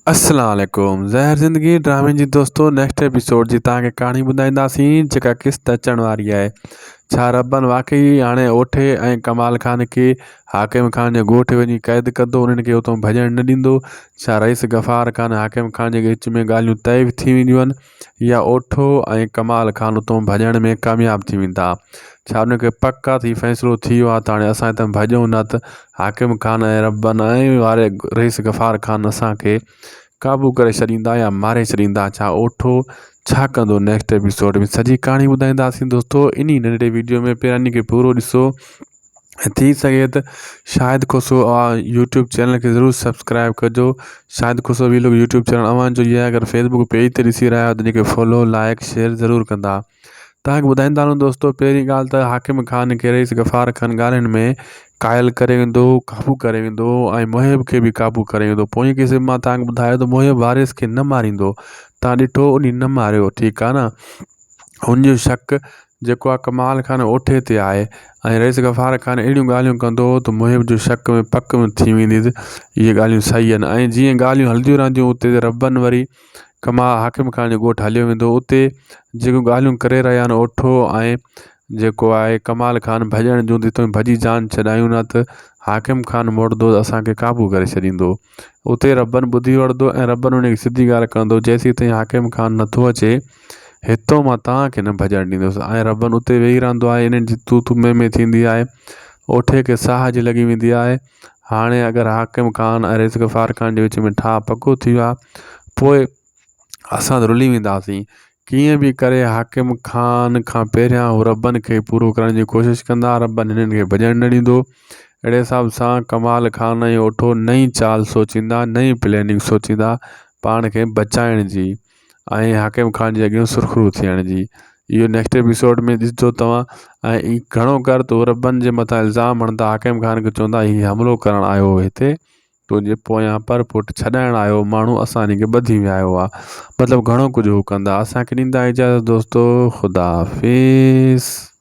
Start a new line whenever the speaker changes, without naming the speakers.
अस्सलाम वालेकुम ज़हर ज़िंदगी ड्रामे जी दोस्तों नेक्स्ट एपिसोड जी तव्हांखे कहाणी ॿुधाईंदासीं जेका क़िस्त अचण वारी आहे। छा रबन वाकई हाणे ओठे ऐं कमाल खान खे हाकिम खान जे ॻोठु वञी क़ैद कंदो, उन्हनि खे उतां भॼण न ॾींदो? छा रईस गफ़ार खान हाकिम खान जे विच में ॻाल्हियूं तइ थी वेंदियूं आहिनि या ओठो ऐं कमाल खान उतां भॼण में कामयाबु थी वेंदा? छा उनखे पका थी फ़ैसिलो थी वियो आहे त हाणे असां हितां भॼूं न त हाकिम खान ऐं रबन ऐं वारे रईस गफ़ार खान असांखे काबू करे छॾींदा या मारे छॾींदा? छा ओठो छा कंदो? नेक्स्ट एपिसोड में सॼी कहाणी ॿुधाईंदासीं दोस्तों। इन नंढे वीडियो में पहिरां खे पूरो ॾिसो। थी सके तो शायद खुसो यूट्यूब चैनल के ज़रूर सब्सक्राइब कजो। शायद खुसो भी लोग यूट्यूब चैनल अवां जो ये अगर फेसबुक पेज ते ॾिसी रहा आहियो त फॉलो लाइक शेयर ज़रूर कंदा। तव्हांखे ॿुधाईंदा हलूं दोस्तों। पहिरीं ॻाल्हि त हाकिम खान खे रईस गफ़ार खान ॻाल्हियुनि में कायल करे वेंदो, काबू करे वेंदो ऐं मुहिब खे बि काबू करे वेंदो। पोइ किसे मां तव्हांखे ॿुधायो त मुहिब वारिस खे न मारींदो। तव्हां ॾिठो उन न मारियो, ठीकु आहे न। हुनजो शक जेको आहे कमाल खान ओठे ते आहे ऐं रईस गफ़ार खान अहिड़ियूं ॻाल्हियूं कंदो त मुहिब जो शक में पक में थी वेंदी त इहे ॻाल्हियूं सही आहिनि। ऐं जीअं ॻाल्हियूं हलंदियूं रहंदियूं उते रबन वरी हाकिम खान जो ॻोठु हलियो वेंदो। उते जेको ॻाल्हियूं करे रहिया आहिनि ओठो ऐं जेको आहे कमाल खान भॼण जूं त भॼी जान छॾायूं न त हाकिम खान मोड़ंदो असांखे काबू करे छॾींदो। उते रबन ॿुधी वठंदो ऐं रबन उनखे सिधी ॻाल्हि कंदो, जेसीं ताईं हाकिम खान नथो अचे हितो मां तव्हांखे न भॼण ॾींदुसि। ऐं रबन उते वेही रहंदो आहे। इन्हनि जी तू में थींदी आहे। ओठे खे साह जी लॻी वेंदी आहे। हाणे अगरि हाकिम खान ऐं रईस गफ़ार खान जे विच में ठा पको थी वियो आहे पोइ असां त रुली वेंदासीं। कीअं बि करे हाकिम खान खां पहिरियां हू रबन खे पूरो करण जी कोशिशि कंदा। रबन हिननि खे भॼण न ॾींदो। अहिड़े हिसाब सां कमाल खान ऐं ओठो नई चाल सोचींदा, नई प्लैनिंग सोचींदा पाण खे बचाइण जी ऐं हाकिम खान जे अॻियां सुरख़ुरू थियण जी। इहो नेक्स्ट एपिसोड में ॾिसजो तव्हां। ऐं ई घणो कर तो रबन जे मथां इल्ज़ाम हणंदा, हाकिम खान खे चवंदा हीउ हमिलो करणु आयो हो हिते, तुंहिंजे पोयां पर पुट छॾाइण आयो माण्हू असां हिनखे ॿधी वियायो आहे। मतिलबु घणो कुझु हू कंदा। असांखे ॾींदा इजाज़त दोस्तों। ख़ुदा हाफ़िज़।